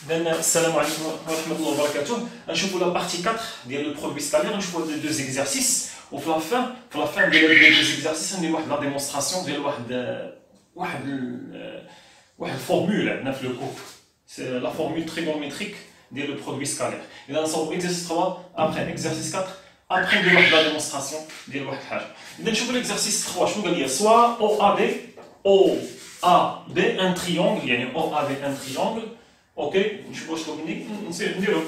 Salam alaikum wa rahmatullahi wa barakatuh. On la partie 4 du produit scalaire, on les deux exercices. Au fin des deux exercices, on a la démonstration de la formule. C'est la formule trigonométrique du produit scalaire. Et dans l'exercice 3, après exercice 4, après la démonstration de l'exercice 3, soit OAB, un triangle, il y a OAB un triangle. Ok, نشوفوا واش نصير نديرو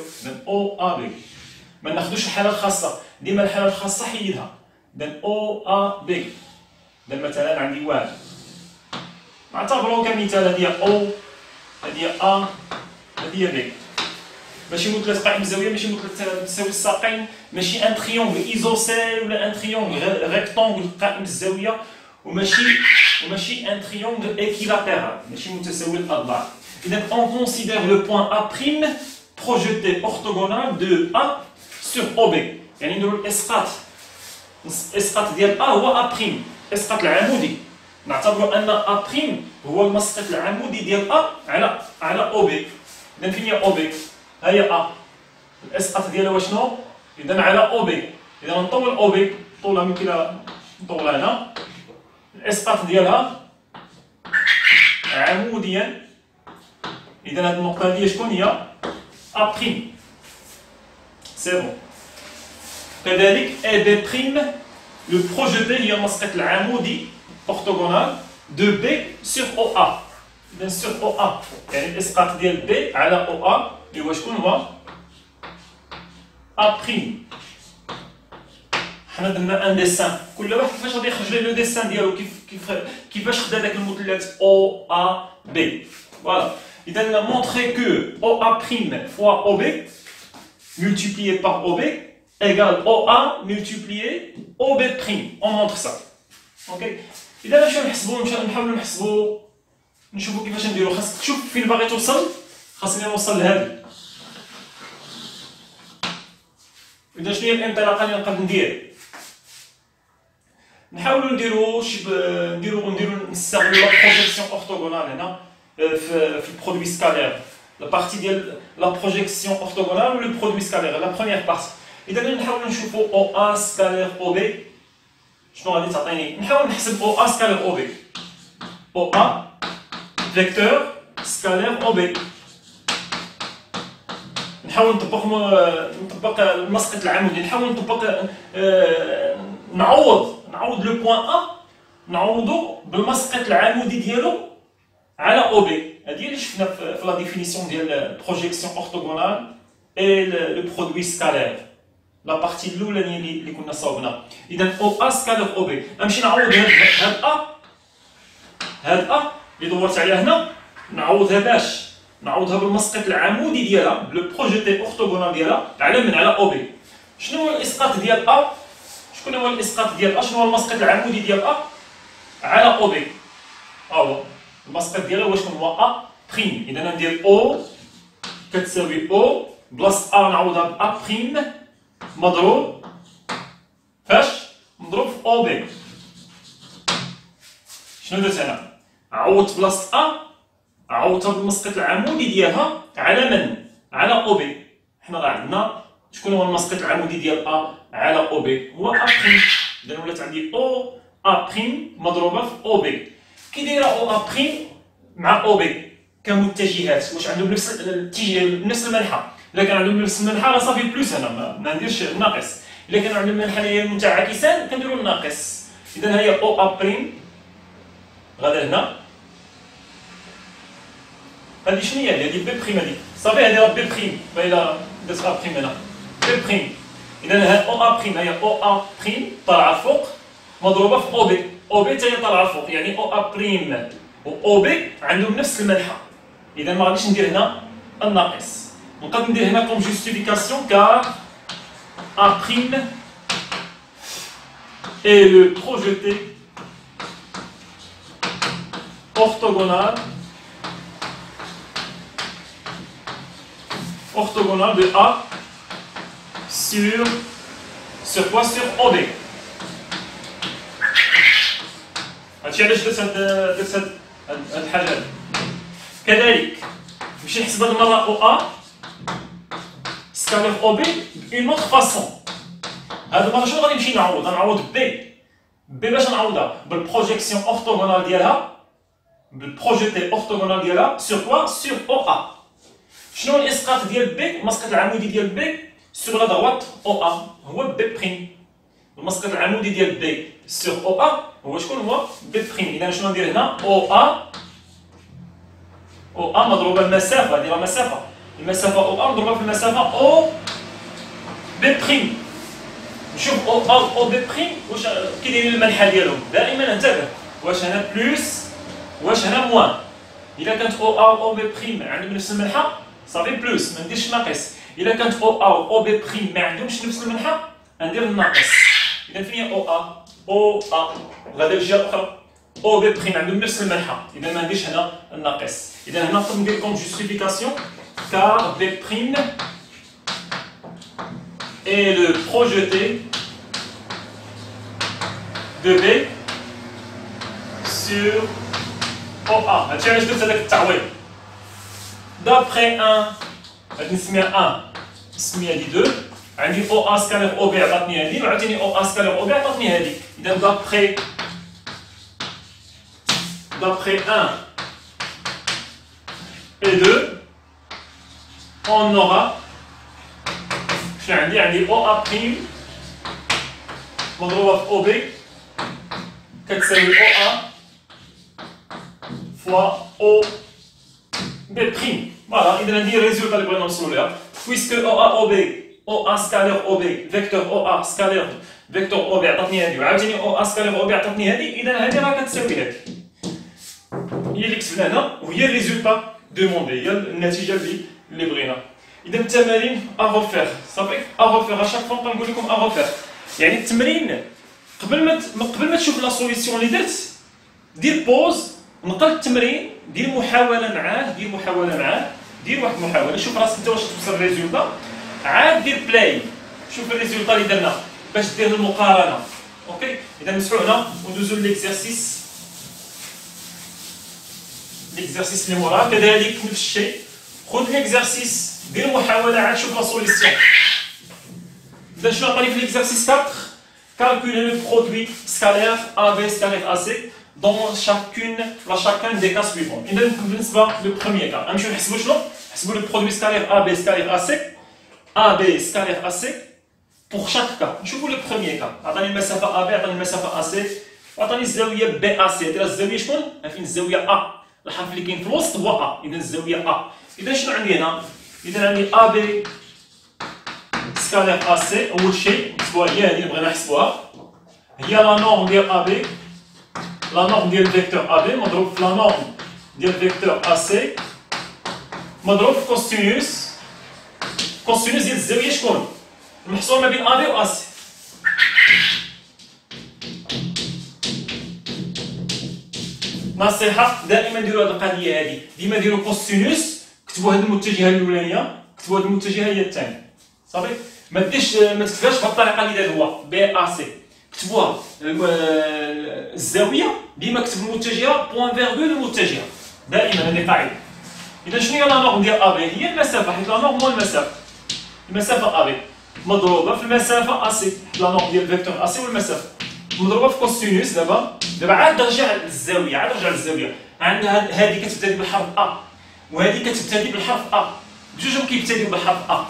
او ا بي ما ناخذوش الحاله الخاصه ديما الحاله الخاصه حيدها او ا بي مثلا عندي واحد نعتبرو كمثال هذه او هذه ا هذه بي ماشي مثلث قائم الزاويه ماشي مثلث تساوي الساقين ماشي ان تريونغل ايزوسيل ولا ان تريونغل ريكتونغل قائم الزاويه وماشي ان تريونغل ايكيلاتيرال ماشي متساوي الاضلاع. Donc, on considère le point A' projeté orthogonal de A sur OB. يعني نديرو الاسقاط ديال A هو A'. الاسقاط العمودي. نعتبروا أن A' هو المسقط العمودي ديال A على OB. إذا فين هي OB؟ ها هي A. الاسقاط ديالها واشنو؟ إذا على OB. إذا نطول OB طولها يمكن نطولها هنا. الاسقاط ديالها عموديا. إذا هذه النقطة هذه شكون هي؟ أ'. سي بون. كذلك أ ب' لو بروجيتي هي المسقط العمودي أورتوغونال دو بي سور أو أ. إذا سور أو أ يعني الإسقاط ديال بي على أو أ اللي هو شكون هو؟ أ'. حنا درنا ان ديسان كل واحد كيفاش غادي يخرج ليه لو ديسان ديالو كيفاش خدا داك المثلث أو أ بي. فوالا. Il a montré que OA' fois OB multiplié par OB égale OA multiplié OB'. On montre ça. Ok. إذا نمشيو نحاولوا نشوفوا كيفاش نديروا. خاصك تشوف فين باغي توصل. خاصني نوصل لهذه. إذا شنو هي الانطلاقة اللي نقدر ندير؟ نحاولوا نديروا نستغلوا لا بروجيكسيون أورتوغونال هنا. في البرودوي سكالير لا بارتي ديال لا بروجيكسيون اورتوغونال و لو برودوي سكالير لا بروميير بارتي. اذا نحاولوا نشوفوا او ا سكالير او بي شنو غادي تعطيني. نحاول نحسب او ا سكالير او بي. او ا فيكتور سكالير او بي. نحاول نطبق المسقط العمودي. نحاول نطبق نعوض لو بوين ا نعوضو بالمسقط العمودي ديالو على او بي. هذه اللي شفنا في لا ديفينيسيون ديال بروجيكسيون اورتوغونال اي لو برودوي سكالير لا بارتي الاولانيه اللي كنا صاوبنا. اذا او ا سكالير او بي نمشي نعوض هاد ا اللي دورت عليها هنا نعوضها باش نعوضها بالمسقط العمودي ديالها بلو بروجيتي اورتوغونال ديالها على او بي. شنو هو الاسقاط ديال ا؟ شكون هو الاسقاط ديال ا؟ شنو هو المسقط العمودي ديال ا على او بي؟ ها هو المسقط ديالها هو شكون هو ا'. اذا ندير او كتساوي او بلاص ا نعوضها ب ا' مضروب فاش؟ مضروب في او بي. شنو درت انا؟ عوضت بلاصه ا عوضتها بالمسقط العمودي ديالها على من؟ على او بي. حنا راه عندنا شكون هو المسقط العمودي ديال ا على او بي؟ هو ا'. اذا ولات عندي او ا' مضروبه في او بي. كي دايره او ا' مع او بي كمتجهات واش عندهم نفس الاتجاه نفس المنحى. الا كان عندهم نفس المنحى راه صافي بلوس هنا ما نديرش ناقص. الا كان عندهم المنحى اللي هي متعاكسان كنديروا الناقص. اذا هي او ا' غادا هنا. هذه شنو هي؟ هذه بي بريم. هذه صافي هذه راه بي بريم. بايله درت ا' هنا بي بريم. اذا ها او ا' هي او ا' طالعه فوق مضروبه في او بي. او بي حتى هي طالعه فوق يعني او ا' و او بي عندهم نفس المنحى. اذا ما غاديش ندير هنا الناقص. نقدر ندير هنا كوم جوستيفيكاسيون كار ا' est le projeté orthogonal de A sur quoi? Sur OB. هادشي علاش درت هاد الحاجه هادي. كذلك نمشي نحسب هاد المره او ا سكالير او بي اون اوتر فاسون. هاد المره شنو غادي نمشي نعوض؟ غنعوض بي باش نعوضها بالبروجيكسيون اورتوغونال ديالها، بالبروجيتي اورتوغونال ديالها سور كوا؟ سور او ا. شنو الاسقاط ديال بي؟ المسقط العمودي ديال بي سور لا دروات او ا هو بي بريم. المسقط العمودي ديال بي سور او ا هو شكون؟ هو بي بريم. اذا شنو ندير هنا؟ او ا مضروبه المسافه، هذه المسافه، المسافه او ا مضروبه في المسافه او بي بريم. نشوف او ا او بي بريم واش كيدايرين المنحى ديالهم. دائما انتبه، واش هنا بلوس واش هنا موان. الا كانت او ا او بي بريم عندهم نفس المنحى صافي بلوس، ما نديرش ناقص. الا كانت او ا او بي بريم ما عندهمش نفس المنحى ندير الناقص. اذا فين هي او ا غادا الجهه الاخرى، او بي بريم عندهم نفس المنحى، اذا ما نديرش هنا الناقص. اذا هنا نقدر ندير كوم جوستيفيكاسيون كار بي بريم et le projeté de B sur OA. هادشي علاش درت هذاك التعويض. دابخي 1 غادي نسميها 1 نسميها دي 2. عندي او ا سكالير او بي عطاتني هادي، وعاوتاني او ا سكالير او بي عطاتني هادي. اذا دابخي 1 et 2 on aura شنو عندي؟ عندي او ا بريم مضروبه في او بي كتساوي او ا فوا او بي بريم. فوالا، اذا هذه الريزولتا اللي بغينا نوصلوا ليها. بويسكو او ا او بي او ا سكالير او بي فيكتور او ا سكالير فيكتور او بي عطاتني هذه، وعاوتاني او ا سكالير او بي عطاتني هذه، اذا هذه راه كتساوي هذه. هي اللي كتبنا هنا وهي الريزولتا دوموندي، هي النتيجه اللي بغينا. إذا التمارين أغوفيغ صافي، أغوفيغ أشاك فوا نبقى نقول لكم أغوفيغ. يعني التمرين قبل ما تشوف لا سوليسيون اللي درت دير بوز، نقل التمرين، دير محاولة معاه، دير واحد المحاولة، شوف راسك أنت واش توصل الريزولتا، عاد دير بلاي، شوف الريزولتا اللي درنا باش دير المقارنة. أوكي، إذا نمسحو هنا وندوزو ليكزارسيس اللي موراه. كذلك نفس الشيء، خذ ليكزارسيس دير محاولة عاد شوف لا سوليسيون. إذا شنو عطاني في ليكزارسيس 4؟ calculer le produit scalaire AB scalaire AC dans chacun des cas suivants. إذا بالنسبة للبروميير كا غنمشيو نحسبو شنو؟ نحسبو le produit scalaire AB scalaire AC pour chaque cas. نشوفو le premier cas، عطاني المسافة AB، عطاني المسافة AC، وعطاني الزاوية BAC. هادي الزاوية شكون؟ فين الزاوية A، الحرف اللي كاين في الوسط هو A، إذا الزاوية A. إذا شنو عندي هنا؟ إذا عندي AB سكالير AC. أول شيء نحسبوها هي هذه اللي بغينا نحسبوها، هي لا نورم ديال AB، لا نورم ديال فيكتور AB مضروب في لا نورم ديال فيكتور AC مضروب في كوسينوس ديال الزاوية شكون؟ المحصور ما بين AB و AC. نصيحة دائما ديروا هذه القضية هذه، ديما ديروا كوسينوس، كتبوا هذه المتجهة الأولانية، كتبوا هذه المتجهة هي الثانية. صافي، ما تكتبهاش بالطريقة اللي دار هو بي ا سي، كتبوها الزاوية ديما كتب المتجهة بوان فيرغول المتجهة، دائما هذه قاعدة. إذا شنو هي لا نورم ديال ا بي؟ هي المسافة، حيت لا نورم هو المسافة ا بي مضروبة في المسافة ا سي، لا نورم ديال فيكتور ا سي والمسافة مضروبة في كوسينوس. دابا عاد رجع للزاوية، عندنا هذه كتبتدي بالحرف ا وهذه كتبتدي بالحرف ا، بجوجهم كيبتديو بالحرف ا.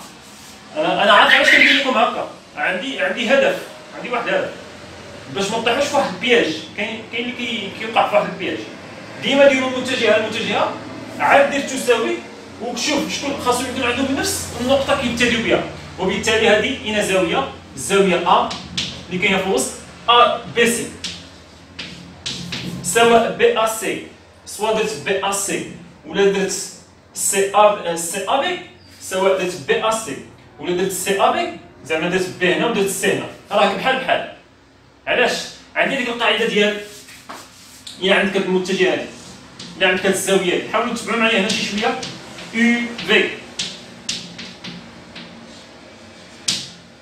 انا عارف علاش كندير لكم هكا، عندي هدف، عندي واحد الهدف باش ما نطيحوش في واحد البياج. كاين اللي كيوقع في واحد البياج. ديما ديروا المتجهه عاد دير تساوي وشوف شكون خاصو يكون عندهم نفس النقطه كيبتديو بها، وبالتالي هذه هنا الزاويه ا اللي كاينه في الوسط ا بي سي، سواء بي ا سي سواء درت بي ا سي ولا درت سي ا بي، سواء درت بي ا سي ولا درت سي ا بي، زعما درت بي هنا ودرت سي هنا، راك بحال. علاش؟ عندي ديك القاعده ديال يا عندك هاد المتجه هادي، اللي عندك هاد الزاويه هادي، حاولوا تتبعوا معايا هنا شي شويه. يو في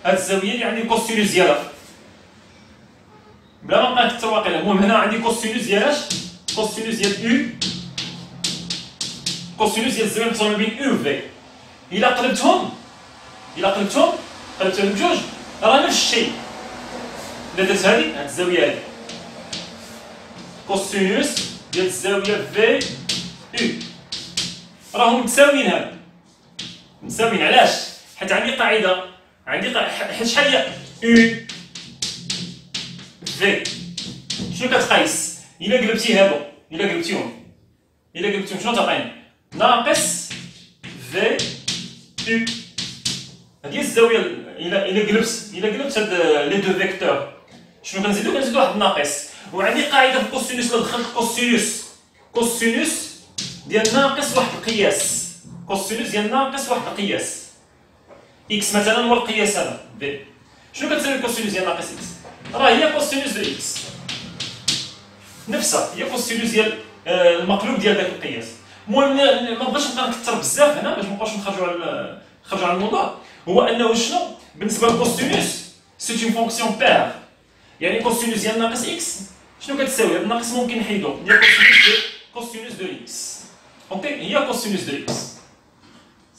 هاد الزاويه اللي عندي كوسينوس ديالها بلا ما نبقى نكتب واقيلا. المهم هنا عندي كوسينوس ديال اش؟ كوسينوس ديال يو كوسينوس ديال الزاويه المقسومه بين او في. الا قلبتهم بجوج راه نفس الشيء. الا درت هاد الزاويه هادي كوسينوس ديال الزاويه في او راهم متساويين. هادو متساويين علاش؟ حيت عندي قاعده حيت شحال هي او في شنو كتقيس؟ الا قلبتي هادو الا قلبتيهم شنو تعطيني؟ ناقص في او. هادي الزاويه. الا قلبت هاد لي دو فيكتور شنو كنزيدو واحد الناقص. وعندي قاعده في الكوسينوس. الا دخلت كوسينوس ديال ناقص واحد القياس. كوسينوس ديال ناقص واحد القياس اكس مثلا هو القياس هذا بي. شنو كتساوي كوسينوس ديال ناقص اكس؟ راه هي كوسينوس دو اكس نفسها، هي كوسينوس ديال المقلوب ديال داك القياس. المهم ما بغيتش نبقى نكثر بزاف هنا باش مابقاوش نخرجوا على الموضوع. هو انه شنو بالنسبه للكوسينوس سي اون فونكسيون بير. يعني كوسينوس ديال ناقص اكس شنو كتساوي؟ هاد الناقص ممكن نحيدو، هي كوسينوس دو اكس. اوكي هي كوسينوس دو اكس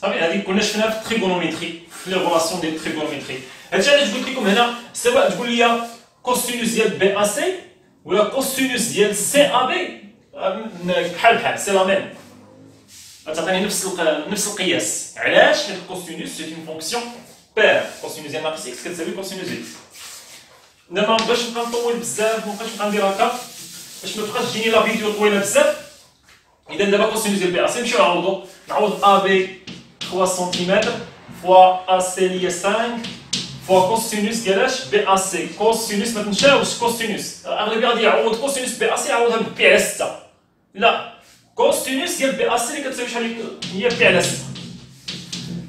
صافي. هذه كنا شفناها في التريغونوميتري في لي ريلاسيون ديال التريغونوميتري. هادشي علاش قلت لكم هنا سواء تقول لي كوسينوس ديال بي ا سي ولا كوسينوس ديال سي ا بي بحال سي لا ميم، تعطيني نفس القياس. علاش؟ حيت الكوسينوس سي اون فونكسيون بير. كوسينوس ديال ناقص اكس كتساوي كوسينوس اكس. دابا مابغيتش نبقى نطول بزاف، مابقاش نبقى ندير هكا باش ما تبقاش تجيني لا فيديو طويله بزاف. اذا دابا كوسينوس ديال بي ا سي نمشيو نعوض ا بي 3 سنتيمتر فوا ا سي لي 5 فوا كوسينوس ديالاش بي ا سي. كوسينوس ما تنساوش كوسينوس اغلبيه غادي يعوض كوسينوس بي ا سي يعوضها بي على 6. لا كوسينوس ديال بي ا سي اللي كتساوي شحال هي بي على 6.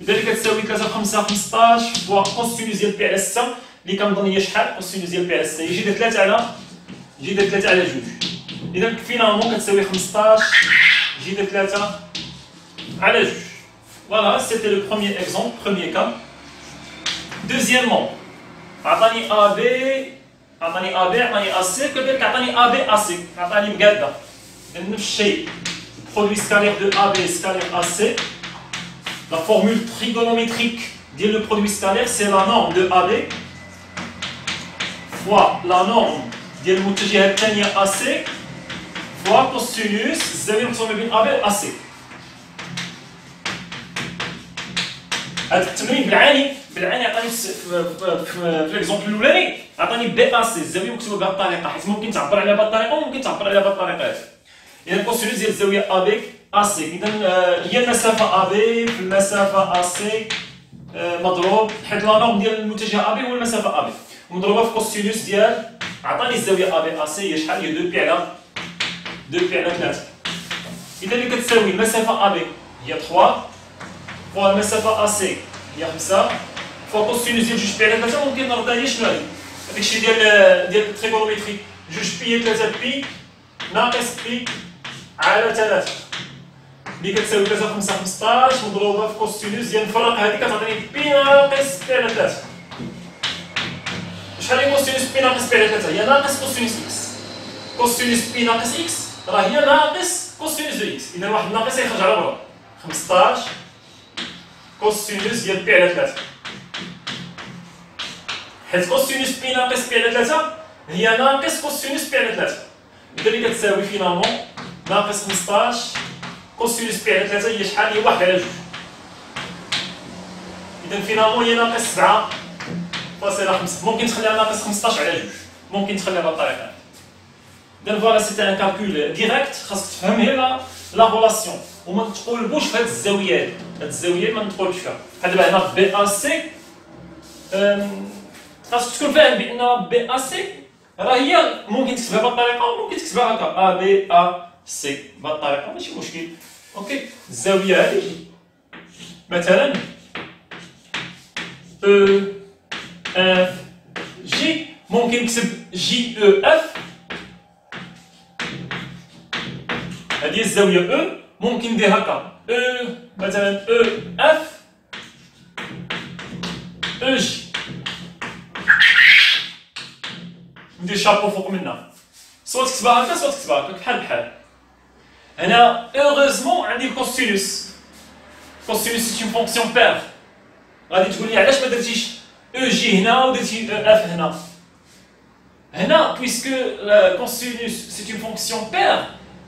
اذا اللي كتساوي 3 5 15 فوا كوسينوس ديال بي على 6 اللي كنظن هي شحال؟ كوسينوس ديال بي على 6 يجي 3 على 2. اذا فينالمون كتساوي 15 يجي 3 على 2. Voilà, c'était le premier exemple, premier cas. Deuxièmement, عطاني AB عطاني AC كذلك عطاني AB AC عطاني مقادة. نفس الشيء produit scalaire de AB scalaire AC. La formule trigonométrique ديال le produit scalaire c'est la norme de AB fois la norme ديال المتجهة الثانية AC fois cosinus الزاوية المقسومة بين AB و AC. هذا التمرين بالعاني عطاني في ليكزومبل الاولاني عطاني بي ا سي الزاويه مكتوبه بهذه الطريقه، حيت ممكن تعبر عليها بهذه الطريقه وممكن تعبر عليها بهذه الطريقه هذه. اذا كوسينوس ديال الزاويه ا بي ا سي، اذا هي المسافه ا بي في المسافه ا سي مضروب حيت لا نورم ديال المتجه ا بي هو المسافه ا بي مضروبه في كوسينوس ديال عطاني الزاويه ا بي ا سي هي شحال؟ هي 2 بي على 3. اذا اللي كتساوي المسافه ا بي هي 3 فوا المسافة AC هي 5 فوا كوسينوس ديال 2 بي على 3 ممكن نردها هي شنو هادي؟ هاديك الشيء ديال التريغونوميتري 2 بي 3 بي ناقص بي على 3 اللي كتساوي 3 5 15 مضروبة في كوسينوس ديال نفرق هادي كتعطيني بي ناقص بي على 3. شحال هي كوسينوس بي ناقص بي على 3؟ هي ناقص كوسينوس اكس. كوسينوس بي ناقص اكس راه هي ناقص كوسينوس دو اكس. إذا واحد ناقص يخرج على برا 15 كوسينوس ديال بي على 3 حيت كوسينوس بي ناقص بي على 3 هي ناقص كوسينوس بي على 3. إذا اللي كتساوي فينالمون ناقص 15 كوسينوس بي على 3 هي شحال؟ هي 1 على 2. إذا فينالمون هي ناقص 7 فاصلة 5. ممكن تخليها ناقص 15 على 2، ممكن تخليها بهذه الطريقة. إذا فوالا سيتي ان كالكول ديريكت خاصك تفهم هي لا ريلاسيون وما تقولبوش في هاد الزاويه هادي. هاد الزاويه ما ندخلش فيها. بحال دابا هنا بي ا سي خاصك تكون فاهم بان بي ا سي راه هي ممكن تكتبها بهاد الطريقه وممكن تكتبها هكا ا بي ا سي بهاد الطريقه ماشي مشكل. اوكي الزاويه هادي مثلا او اف جي ممكن نكتب جي او اف. هادي الزاويه او ممكن ندير هكا او مثلا او اف او جي ندير شابو فوق منها. سواء تكتبها هكا سواء تكتبها هكا بحال. هنا heureusement عندي الكوسينوس. كوسينوس سي اون فونكسيون بير. غادي تقول لي علاش ما درتيش او جي هنا ودرتي اف هنا؟ هنا puisque la cosinus c'est une fonction paire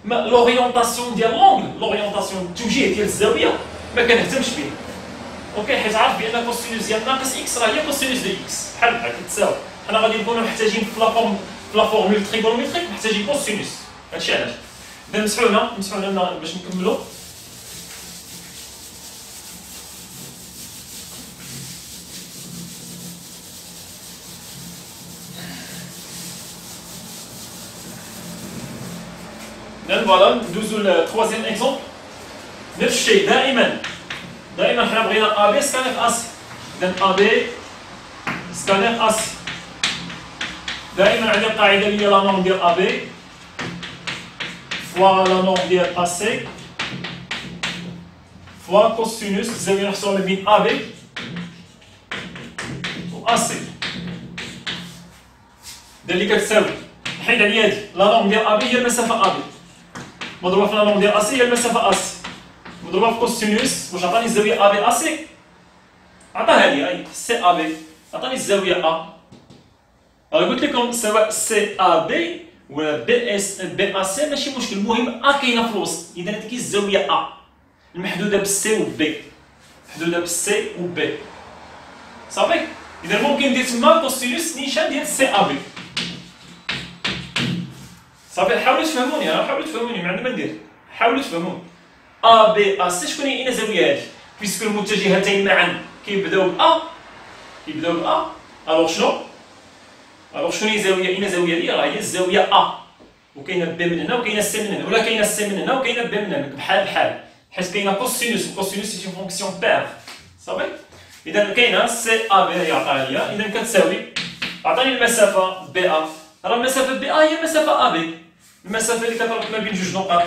l'orientation ديال l'angle l'orientation التوجيه ديال الزاويه ما كنهتمش به. اوكي حيت عارف بان كوسينوس ديال ناقص اكس راه هي كوسينوس ديال اكس بحال بحال كتساوي. حنا غادي نكونوا محتاجين في لا فورمول تريغونوميتريك محتاجين كوسينوس. هادشي علاش. اذا مسحوا لنا باش نكملوا. فوالا ندوزو للتروازيام اكزومبل. نفس الشيء دائما حنا بغينا ا بي سكانير اسي. اذا ا بي سكانير اسي دائما عندي القاعده اللي هي لا نورم ديال ا بي فوا لا نورم ديال ا سي فوا كوسينوس الزاويه نحصلوها ما بين ا بي و ا سي. اذا اللي كتساوي نحيد عليا هادي لا نورم ديال ا بي هي المسافه ا بي مضروبه في لا نورم ديال ا سي هي المسافه ا سي مضروبه في كوسينوس واش عطاني الزاويه ا بي ا سي. عطاها لي اي سي ا بي عطاني الزاويه ا. قلت لكم سواء سي ا بي ولا بي اس بي ا سي ماشي مشكل، المهم ا كاينه في الوسط. اذا هذيك الزاويه ا المحدوده بالسي و بي محدوده بالسي و بي صافي. اذا ممكن ندير تما كوسينوس نيشان ديال سي ا بي صافي. حاولوا تفهموني ما عندنا ما ندير. حاولوا تفهموني ا بي ا سي شكون هي زاويه هذه بيسكو المتجهتين معا كيبداو بأ الوغ شنو هي زاويه زاويه ديال راه هي الزاويه ا وكاينه بي من هنا وكاينه سي من هنا ولا كاينه سي من هنا وكاينه بي من هنا بحال حيت كاينه كوسينوس سي اون فونكسيون بير صافي. اذا كاينه سي ا بي هي عطاها ليا اذا كتساوي عطاني المسافه بي ا. راه المسافه بي ا هي المسافه ا بي المسافه اللي كتربط ما بين جوج نقاط.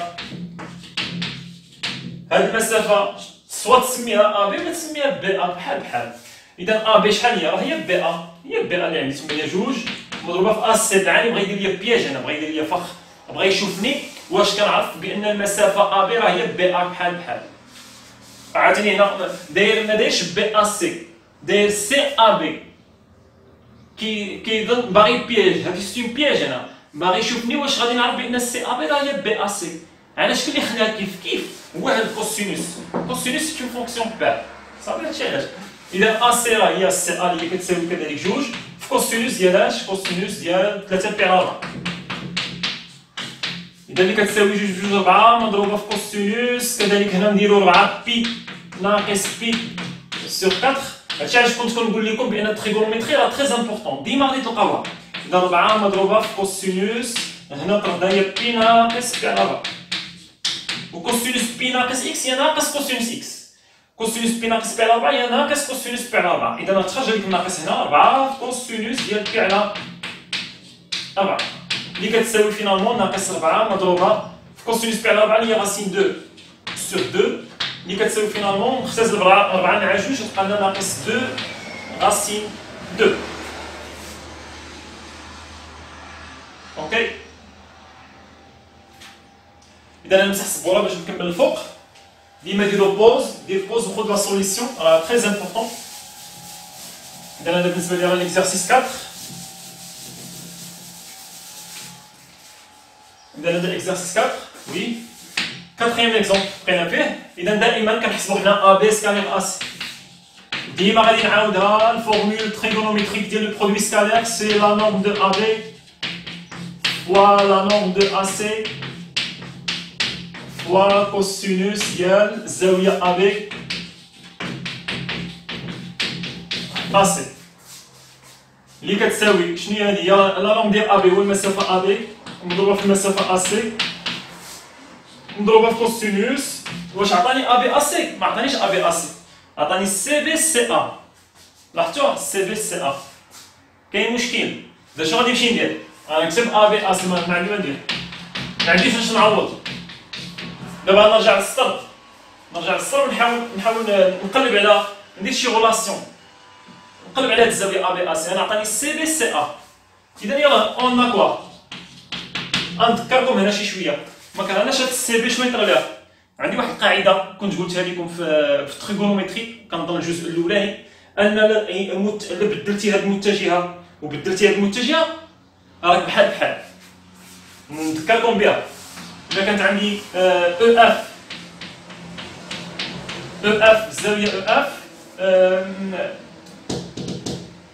هذه المسافه سوا تسميها ا بي ولا تسميها بي ا بحال. اذا ا بي شحال هي؟ راه هي بي ا اللي عندي تما هي جوج مضروبه في ا سي. دعاني بغا يدير لي بياج، انا بغا يدير لي فخ، بغا يشوفني واش كنعرف بان المسافه ا بي راه هي بي ا بحال. عاوتاني هنا داير ما دايرش بي ا سي، داير سي ا بي كيظن باغي بياج. هادي سي بياج، انا باغي يشوفني واش غادي نعرف بان سي ا بي راه هي بي ا سي. علاش شكون اللي خلاها كيف هو هاد الكوسينوس سي اون فونكسيون بير صافي. هادشي علاش. اذا ا سي راه هي سي ا اللي كتساوي كذلك جوج في كوسينوس ديال اش؟ كوسينوس ديال 3 بي على 4. اذا اللي كتساوي جوج بجوج 4 مضروبه في كوسينوس كذلك هنا نديرو 4 بي ناقص بي سور 4. هادشي علاش كنت كنقول لكم بان التريغونوميتري راه تري امبورطون ديما غادي تلقاوها. اذا 4 مضروبه في كوسينوس هنا ترد هي بي ناقص بي على 4 وكوسينوس بي ناقص اكس هي ناقص كوسينوس اكس. كوسينوس بي ناقص بي على 4 هي ناقص كوسينوس بي على 4. اذا غتخرج لك الناقص هنا 4 كوسينوس ديال بي على 4 اللي كتساوي فينالمون ناقص 4 مضروبه في كوسينوس بي على 4 اللي هي راسين 2 سور 2 اللي كتساوي فينالمون نختزل 4 مع جوج تبقى لنا ناقص 2 راسين 2. اوكي. اذا نمسح السبوره باش نكمل الفوق. ديما دير بوز وخذ لا سوليسيون راه تري امبورطون. اذا هذا بالنسبه لي راه ليكزارسيس 4. اذا هذا الاكزارسيس 4 وي كاتريام اكزومبل بقينا فيه. اذا دائما كنحسبوا حنا ا بي سكالير اس. ديما غادي نعاودها الفورمول تريغونوميتريك ديال لو برودوي سكالير سي لا نورم دو ا بي فوا لا نورم دو ا سي فوا كوسينوس ديال الزاويه ا بي ا سي اللي كتساوي شنو هي هذه؟ لا نورم ديال ا بي هو المسافه ا بي مضروبه في المسافه ا سي مضروبه في كوسينوس. واش عطاني ا بي ا سي؟ ما عطانيش ا بي ا سي، عطاني سي بي سي ا. لاحظتوا سي بي سي ا. كاين مشكل. اذا شنو غادي نمشي ندير؟ غنكتب ا بي ا سي ما عندي ما ندير، ما عنديش فاش نعوض. دابا نرجع للسطر ونحاول نقلب على ندير شي غولاسيون نقلب على هاد الزاويه ا بي ا سي. انا عطاني سي بي سي ا. اذا يلاه اون كوا نذكركم هنا شي شويه. ما كرهناش هاد السي بي شنو يطرى ليها. عندي واحد القاعده كنت قلتها لكم في التريغونومتري، كنظن الجزء الاولاني، ان الا بدلتي هاد المتجهه وبدلتي هاد المتجهه راك بحال بحال. نذكركم بها. الا كانت عندي او اف الزاويه او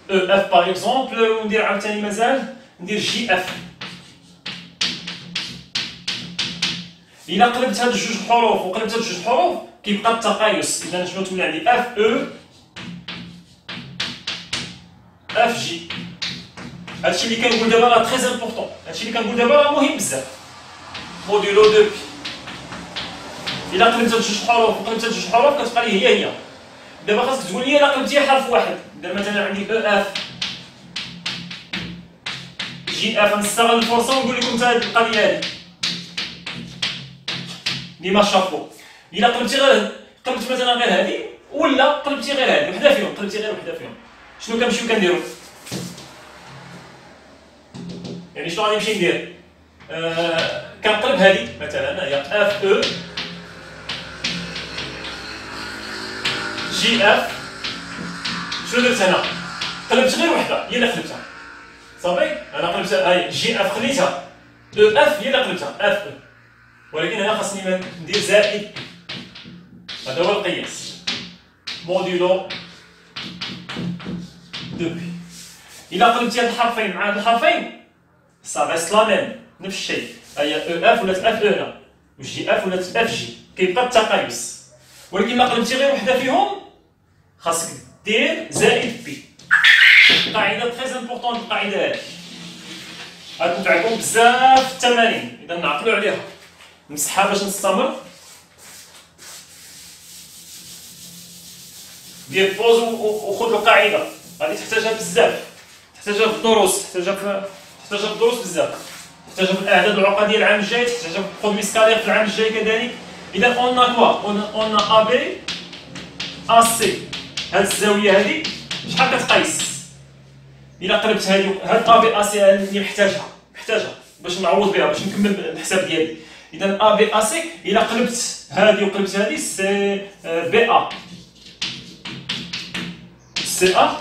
اف باغ اكزومبل، وندير عاوتاني مازال ندير جي اف. الا قلبت هاد الجوج حروف وقلبت هاد الجوج حروف كيبقى التقايس. اذا شنو تولي عندي؟ اف او اف جي. هادشي اللي كنقول دابا راه تري امبورطون، هادشي اللي كنقول دابا راه مهم بزاف. موديلو دو بي. الا قلبت هاد جوج حروف وقلبت هاد جوج حروف كتبقى لي هي. دابا خاصك تقول لي الا قلبتي حرف واحد. دابا مثلا عندي او اف جي اف. نستغل الفرصه ونقول لكم حتى هاد القضيه هادي ديما شابو. الا قلبت مثلا غير هادي ولا قلبتي غير هادي، وحده فيهم قلبتي غير وحده فيهم، شنو كنمشيو كنديرو؟ يعني شنو غادي نمشي ندير؟ كنقلب هادي مثلا هي اف او جي اف. شنو درت هنا؟ قلبت غير وحده هي اللي قلبتها صافي. انا قلبت هاي جي اف خليتها، او اف هي اللي قلبتها اف او، ولكن هنا خاصني ندير زائد. هذا هو القياس موديلو دو بي. الا قلبتي هاد الحرفين مع هاد الحرفين صا ريست لا ميم، نفس الشيء. هي او اف ولات اف او هنا، وجي اف ولات اف جي، كيبقى التقايس. ولكن الا قلبتي غير وحده فيهم خاصك دير زائد بي. قاعده تري امبورطون القاعده هادي، غتنفعكم بزاف في التمارين، اذا نعقلوا عليها. نمسحها باش نستمر. دير بوز وخذ القاعده، غادي تحتاجها بزاف، تحتاجها في الدروس، تحتاجها في الدروس بزاف، تحتاجها في الاعداد العقديه العام الجاي، تحتاجها في البرودوي سكالير في العام الجاي كذلك. اذا اون كوا اون ا بي ا سي. هاد الزاويه هادي شحال كتقيس؟ الا قلبت هاد ا بي ا سي اللي محتاجها باش نعوض بها، باش نكمل الحساب ديالي. اذا ا بي ا سي الا قلبت هادي وقلبت هادي سي بي ا سي ا،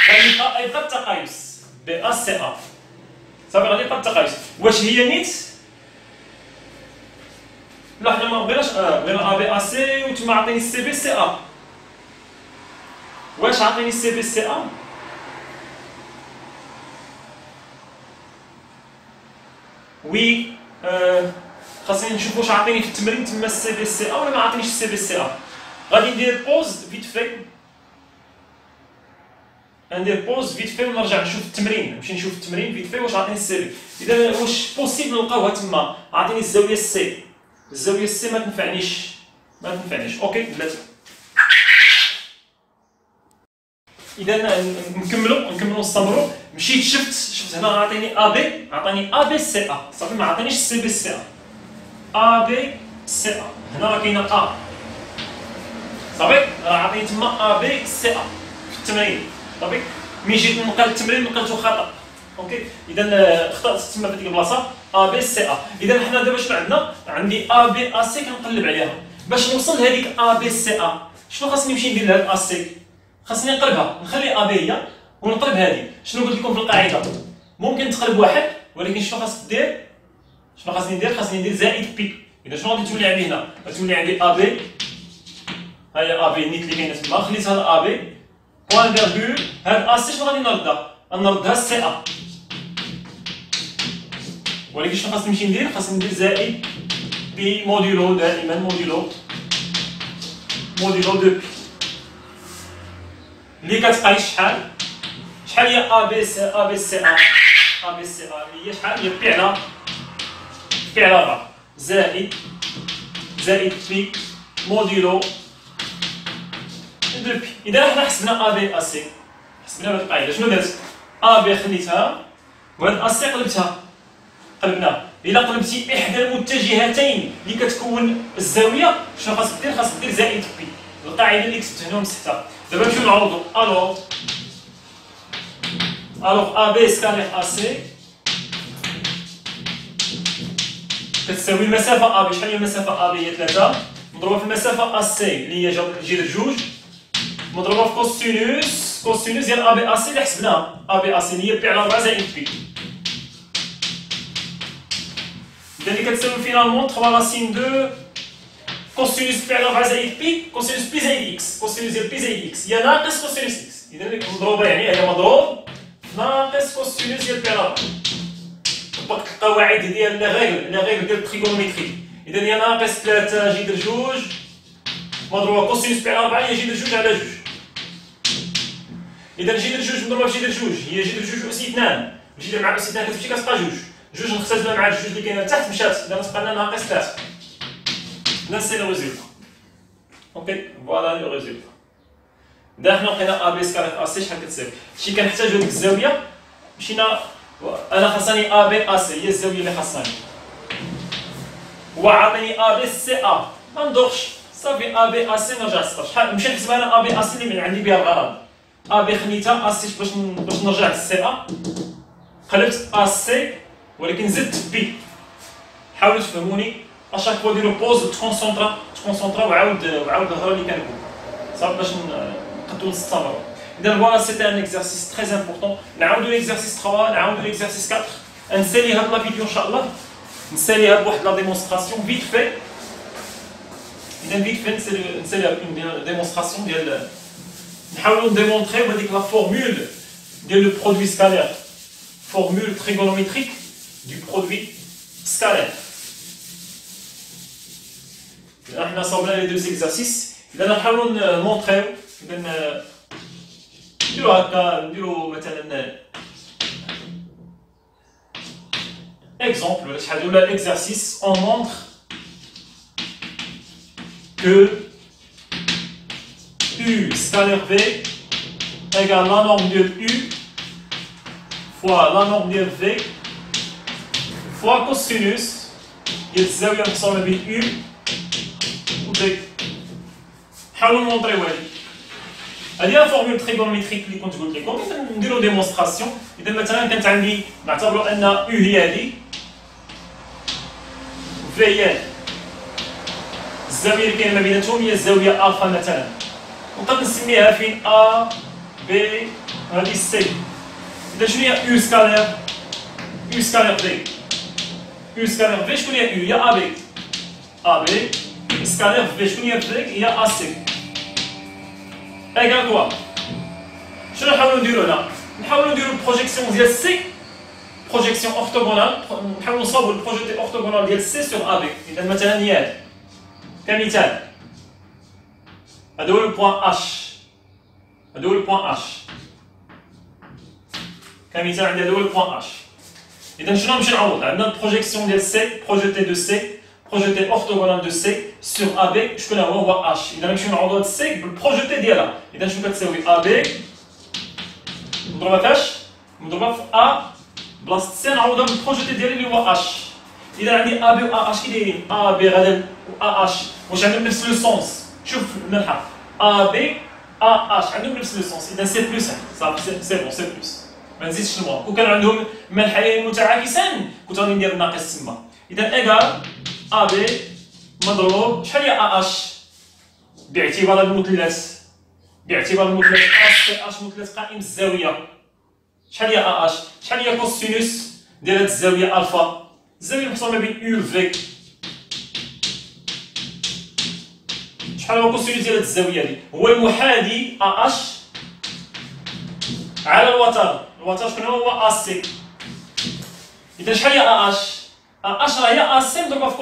غادي يبقى التقايس بي ا سي ا صافي. غادي يبقى التقايس. واش هي نيت؟ لا حنا ما بغيناش بغينا ا بي ا سي وتما عطيني سي بي سي ا. واش عطيني سي بي سي ا؟ وي خاصني نشوف واش عطيني في التمرين تما السي بي سي ا ولا ما عطينيش السي بي سي ا. غادي ندير بوز فيت في، ندير بوز فيت في ونرجع نشوف التمرين، نمشي نشوف التمرين فيت في واش عطيني السي بي. اذا واش بوسيبل نلقاوها تما؟ عطيني الزاويه السي، الزاويه السي ما تنفعنيش اوكي بلاتي. اذا نكملوا نستمروا. مشيت شفت هنا عطيني ا بي، عطاني ا بي سي ا صافي، ما عطانيش سي بي سي ا. ا بي سي ا هنا راه كاينه ا صافي، راه عطيني تما ا بي سي ا في التمرين صافي. ملي جيت نقل التمرين لقيتو خطا اوكي. اذا خطات تما في ديك البلاصه ا بي سي ا. اذا حنا دابا شنو عندنا؟ عندي ا بي ا سي كنقلب عليها باش نوصل لهذيك ا بي سي ا. شنو خاصني نمشي ندير لهاد ا سي؟ خاصني نقلبها، نخلي ا بي هي ونقلب هذه. شنو قلت لكم في القاعده؟ ممكن تقلب واحد، ولكن شنو خاصك دير؟ خاصني ندير زائد بي. اذا شنو غادي تولي عندي هنا؟ غتولي عندي ا بي، ها هي ا بي نيت اللي كاينه تما، خليت هاد ا بي بوان فيرغول. هاد ا سي شنو غادي نردها سي ا. ولكن شنو خاصني نمشي ندير؟ خاصني ندير زائد بي موديلو، دائما موديلو دو بي اللي كتقايس شحال هي ا بي سي ا. اللي هي شحال؟ هي بي على 4 زائد بي موديلو دو بي. اذا حنا حسبنا ا بي ا سي، حسبنا بهاد القاعده. شنو درت؟ ا بي خليتها وهاد ا سي قلبناه. الا قلبتي احدى المتجهتين اللي كتكون الزاويه شنو خاصك دير؟ خاصك دير زائد بي، القاعده اللي كتبت هنا ومسحتها. دابا نمشيو نعوضو. الوغ ا بي سكالير ا سي كتساوي المسافه ا بي. شحال هي المسافه ا بي؟ هي 3 مضروبه في المسافه ا سي اللي هي جذر جوج مضروبه في كوسينوس ديال ا بي ا سي اللي حسبناها. ا بي ا سي اللي هي بي على 4 زائد بي. إذا اللي كتساوي فينالمون 3 راسين دو كوسينوس بي على 4 زائد بي كوسينوس بي زائد اكس. كوسينوس ديال بي زائد اكس هي ناقص كوسينوس اكس. إذا مضروبه يعني هي مضروب ناقص كوسينوس ديال بي على 4. طبقت القواعد ديال لي ريغل ديال التريغونوميتري. إذا هي ناقص 3 جذر جوج مضروبه كوسينوس بي على 4 هي جذر جوج على جوج. إذا جذر جوج مضروبه في جذر جوج هي جذر جوج أس 2. جذر مع أس 2 كتمشي كتبقى جوج. جوج نختزلها مع الجوج اللي كاينه لتحت مشات. إذا تبقى لنا ناقص 3. هذا سي لو ريزولتا. اوكي فوالا لو ريزولتا. إذا حنا لقينا ا بي سكالير ا سي شحال كتساوي؟ شي كنحتاجو ديك الزاويه مشينا انا خاصني ا بي ا سي هي الزاويه اللي خاصني. هو عاطيني ا بي سي ا ما ندورش صافي ا بي ا سي نرجع للصفر. شحال نمشي نحسب انا ا بي ا سي اللي عندي بها الغرض. ا بي خنيتها ا سي باش نرجع للسي ا قلبت ا سي ولكن زدت بي. حاولوا تفهموني اشاك فوا ديروا بوز تكونسونطرا وعاود الهضره اللي كنقول صافي باش نقدروا نستمروا. إذا فوالا سيتي ان اكزرسيس تري امبورطون. نعاودوا ليكزرسيس 3 نعاودوا ليكزرسيس 4. نسالي هاد لا فيديو ان شاء الله نساليها بواحد لا ديمونستراسيون فيت في. إذا فيت في نساليها اون ديمونستراسيون ديال نحاولوا نديمونطريو هذيك لا فورمول ديال لو برودوي سكالير. فورمول تريغونوميتريك دو برودوي سكالير. احنا صوبنا لي دو زيكزارسيس. إذا نحاولوا نمونطريو إذا نديرو هكا نديرو مثلا exemple ولا شحال ولا exercice on montre que U scalaire V égale la norme de U fois la norme de V fois cosinus ديال الزاوية المقسومة بين U و V. نحاولو نمونطريو هادي لا فورمول تريغونوميتريك اللي كنت قلت لكم. نديرو ديمونستراسيون. إذا مثلا كانت عندي نعتبروا أن U هي هادي V هي الزاوية اللي كاينة ما بيناتهم هي الزاوية ألفا مثلا ونقدر نسميها فين A B هادي C. إذا شنو هي U سكالير؟ U سكالير V. U سكالير V شكون هي U؟ هي AB. AB سكالير V شكون هي V؟ هي AC. إيكال كوا؟ شنو نحاولو نديرو هنا؟ نحاولو نديرو بروجيكسيون ديال سي بروجيكسيون أورتوغونال. نحاولو نصاوبو البروجيكتي أورتوغونال ديال سي سور أبي. إذا مثلا هي هادي كمثال هذا هو البوان اش. هذا هو البوان اش كمثال عندي هذا هو البوان اش. إذا شنو نمشي نعوض؟ عندنا البروجيكسيون ديال سي بروجيتي دو سي بروجيتي أورتوغونال دو سي سور أبي شكون هو اش. إذا نمشيو نعوضو هاد سي بالبروجيتي ديالها. إذا شنو كتساوي أبي مضروبة فاش؟ مضروبة في أ بلاصة سي نعوضها بالبروجيتي ديالي اللي هو اش. إذا عندي أ بي و أ اش كي دايرين؟ أ بي غادا و أ اش واش عندهم نفس لو سونس؟ شوف الملحق أ بي أ اش عندهم نفس لو سونس. إذا سي بلوس صافي سي بون سي بلوس ما نزيدش نمر. كون كان عندهم ملحقين متعاكسان كنت غادي ندير ناقص تما. إذا إيكال أ بي مضروب شحال هي أ اش باعتبار المثلث أ سي اش مثلث قائم الزاوية. شحال هي أ اش؟ شحال هي كوسينوس ديال هاد الزاوية ألفا؟ الزاوية المقسومة بين U و V. شحال هو كوسينوس ديال هاد الزاوية هادي؟ هو المحاذي أ اش على الوتر. الوتر شكون هو؟ أ سي. إذا شحال هي أ اش؟ أ اش راه هي أ سي مضروبة في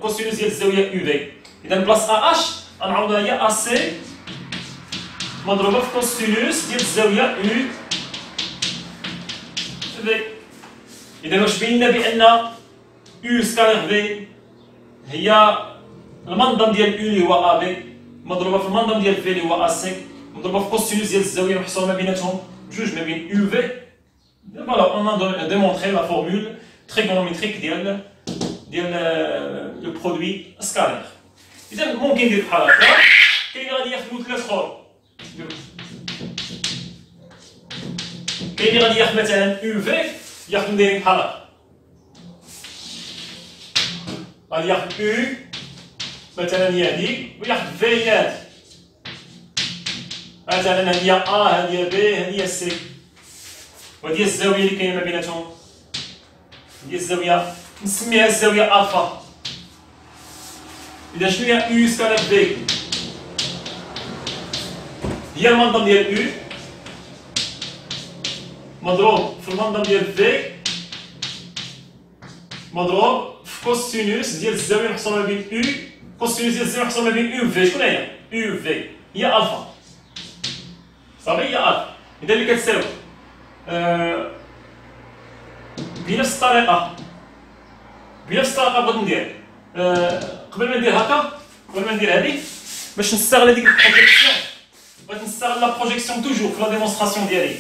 كوسينوس ديال الزاوية U V. إذا بلاص أ اش غنعوضها هي أ سي مضروبة في كوسينوس ديال الزاوية U V. إذا واش بين لنا بأن U سكالير V هي المنظم ديال U اللي هو أ بي مضروبة في المنظم ديال V اللي هو أ سي مضروبة في كوسينوس ديال الزاوية المحصورة ما بيناتهم بجوج ما بين U V. فوالا أون ديمونطري لا فورمول تريغونوميتريك ديال لو برودوي سكالير. إذا ممكن ندير بحال هكا. كاين اللي غادي ياخدو 3 خور. كاين اللي غادي ياخد مثلا U V ياخدو دايرين بحال هكا. غادي ياخد او مثلا هي هادي وياخد في هي هادي. مثلا هادي هي ا هادي هي بي هادي هي سي، وهادي هي الزاويه اللي كاينه ما بيناتهم، هادي الزاويه نسميها الزاويه الفا. اذا شنو هي او سكالار في؟ هي المنظم ديال او مضروب في المنظم ديال في مضروب في كوسينوس ديال الزاويه المحصوره ما بين او، كوسينوس ديال الزاويه المحصوره ما بين او و في. شكون هي؟ او في هي الفا، صافي هي الفا. اذا اللي كتساوي بنفس الطريقه بغيت ندير قبل ما ندير هكا، قبل ما ندير هذه باش نستغل هذيك البروجيكسيون، بغيت نستغل لا بروجيكسيون توجور في لا ديمونستراسيون ديالي،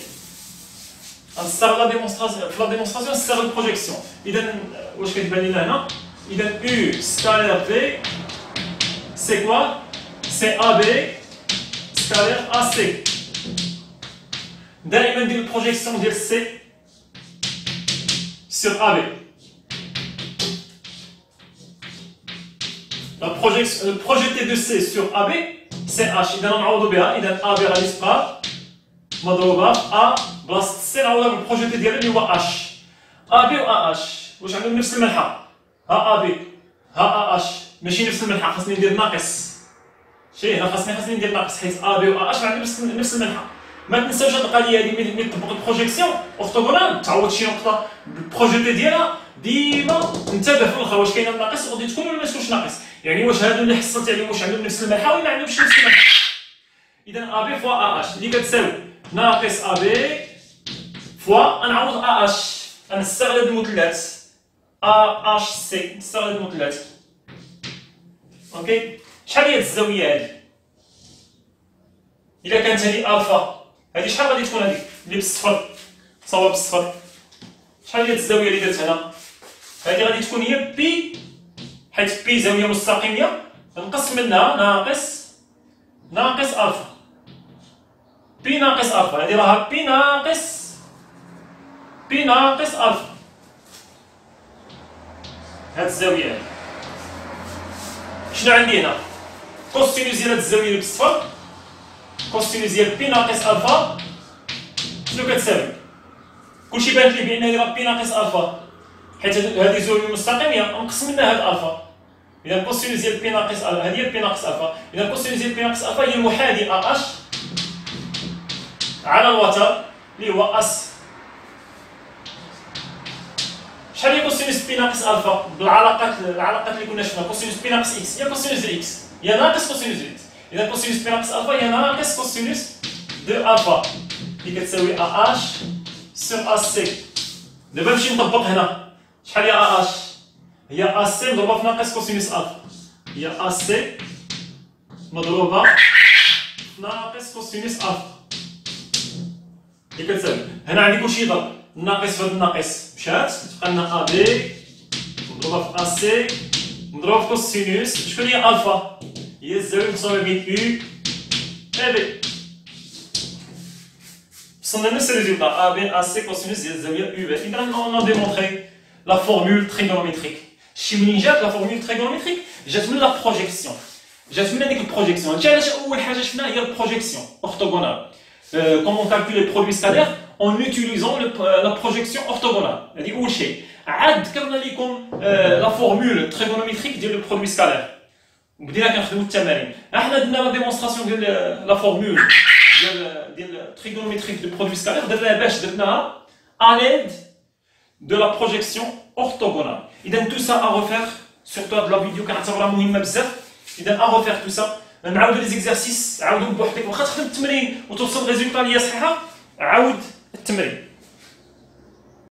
نستغل لا ديمونستراسيون في لا ديمونستراسيون نستغل البروجيكسيون. اذا واش كتبان لنا هنا؟ اذا او سكالير في سي كوا؟ سي ا بي سكالير ا سي. دائما ندير البروجيكسيون ديال سي sur AB. Le projeté de C sur AB, c'est H. إذا نعوضو بها، إذا AB غادي تبقى مضروبة A بلاصة C نعوضها بالبروجيتي ديالها اللي هو H. AB و AH واش عندهم نفس الملحة؟ ها AB ها AH ماشي نفس الملحة، خاصني ندير ناقص. شي هنا خاصني ندير ناقص حيت AB و AH عندهم نفس الملحة. ما تنساوش هاد القضيه هادي ملي تطبق البروجيكسيون اورتوغونال تعوض شي نقطه بالبروجيتي ديالها، ديما انتبه في الاخر واش كاينه ناقص غادي تكون ولا ما تكونش ناقص، يعني واش هادو اللي حصلت عليهم واش عندهم نفس الملحه ولا ما عندهمش نفس الملحه. اذا ا بي فوا ا اش اللي كتساوي ناقص ا بي فوا نعوض ا اش، نستغل هاد المثلث ا اش سي، نستغل هاد المثلث. اوكي شحال هي الزاويه هادي؟ الا كانت هادي الفا هادي شحال غادي تكون هادي اللي بالصفر صواب بالصفر؟ شحال هي الزاويه اللي درت هنا؟ هادي غادي تكون هي بي، حيت بي زاويه مستقيمه نقص منها ناقص الفا. بي ناقص الفا هادي راها بي ناقص الفا. هاد الزاويه هادي شنو عندي هنا؟ كوسينوس ديال هاد الزاويه اللي بالصفر، كوسينوس ديال بي ناقص الفا شنو كتساوي؟ كلشي بانت لي بان هي بي ناقص الفا، حيت هذه زاويه مستقيمه نقص منها هاد الفا. اذا كوسينوس ديال بي ناقص الفا هذه هي بي ناقص الفا، اذا كوسينوس ديال بي ناقص الفا هي المحاذي ا اش على الوتر اللي هو اس. شحال هي كوسينوس بي ناقص الفا بالعلاقات اللي كنا شفنا؟ كوسينوس بي ناقص اكس هي كوسينوس ديال اكس هي ناقص كوسينوس ديال اكس، اذا كوسينوس بي ناقص الفا هي ناقص كوسينوس دو الفا اللي كتساوي ا اش سور ا سي. دابا نمشي نطبق هنا، شحال هي ا اش؟ هي ا سي مضروبه في ناقص كوسينوس الفا، هي ا سي مضروبه في ناقص كوسينوس الفا اللي كتساوي هنا عندي كلشي ضرب، الناقص في هاد الناقص مشات تبقى لنا ا بي مضروبه في ا سي مضروبه في كوسينوس شكون هي الفا؟ هي الزاويه المساويه بين او و بي. وصلنا لنفس الريزولتا ا بي ا سي كوسينوس ديال الزاويه او بي. اذا اون ا ديمونطري لا فورمول تريغونوميتريك. شي منين جات لا فورمول تريغونوميتريك؟ جات من لا بروجيكسيون، جات من هذيك البروجيكسيون. هادشي علاش اول حاجه شفنا هي البروجيكسيون اورتوغونال. Comment calculer les produits scalaires en utilisant la projection orthogonale. هذه أول شيء. عاد ذكرنا لكم لا فورمول تريغونوميتريك ديال لو برودوي سكالير. وبدينا كنخدموا التمارين. احنا درنا لا ديمونستراسيون ديال لا فورمول ديال تريغونوميتريك دو برودوي سكالير درناها باش درناها à l'aide de la projection orthogonale. إذا tout ça à refaire surtout هاد لا فيديو كنعتبرها مهمة بزاف. إذا à refaire tout ça. نعاودو لي زيكزارسيس عاودو بوحدك، واخا تخدم التمرين وتوصل ريزولطا اللي هي صحيحه عاود التمرين.